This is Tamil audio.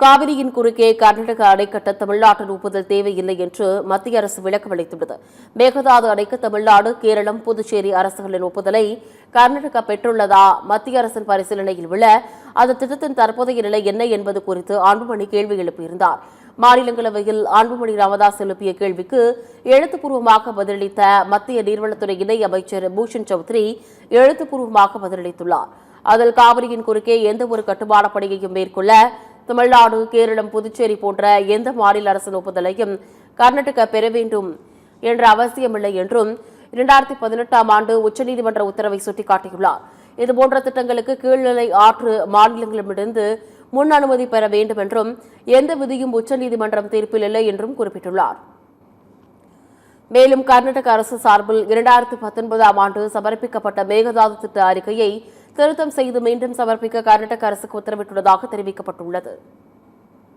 காவிரியின் குறுக்கே கர்நாடக அணை கட்ட தமிழ்நாட்டின் ஒப்புதல் தேவையில்லை என்று மத்திய அரசு விளக்கம் அளித்துள்ளது. மேகதாது அணைக்கு தமிழ்நாடு, கேரளம், புதுச்சேரி அரசுகளின் ஒப்புதலை கர்நாடகா பெற்றுள்ளதா, மத்திய அரசின் பரிசீலனையில் உள்ள அந்த திட்டத்தின் தற்போதைய நிலை என்ன என்பது குறித்து அன்புமணி கேள்வி எழுப்பியிருந்தார். மாநிலங்களவையில் அன்புமணி ராமதாஸ் எழுப்பிய கேள்விக்கு எழுத்துப்பூர்வமாக பதிலளித்த மத்திய நீர்வளத்துறை இணை அமைச்சர் பூஷன் சௌத்ரி எழுத்துப்பூர்வமாக பதிலளித்துள்ளார். அதில் காவிரியின் குறுக்கே எந்தவொரு கட்டுமான பணியையும் மேற்கொள்ள தமிழ்நாடு, கேரளம், புதுச்சேரி போன்ற எந்த மாநில அரசின் ஒப்புதலையும் கர்நாடகா பெற வேண்டும் என்ற அவசியமில்லை என்றும் 2018ஆம் ஆண்டு உச்சநீதிமன்ற உத்தரவை சுட்டிக்காட்டியுள்ளார். இதுபோன்ற திட்டங்களுக்கு கீழ்நிலை ஆற்று மாநிலங்களிடமிருந்து முன் அனுமதி பெற வேண்டும் என்றும் எந்த விதியும் உச்சநீதிமன்றம் தீர்ப்பில் இல்லை என்றும் குறிப்பிட்டுள்ளார். மேலும் கர்நாடக அரசு சார்பில் 2019ஆம் ஆண்டு சமர்ப்பிக்கப்பட்ட மேகதாது திட்ட அறிக்கையை திருத்தம் செய்து மீண்டும் சமர்ப்பிக்க கர்நாடக அரசுக்கு உத்தரவிட்டுள்ளதாக தெரிவிக்கப்பட்டுள்ளது.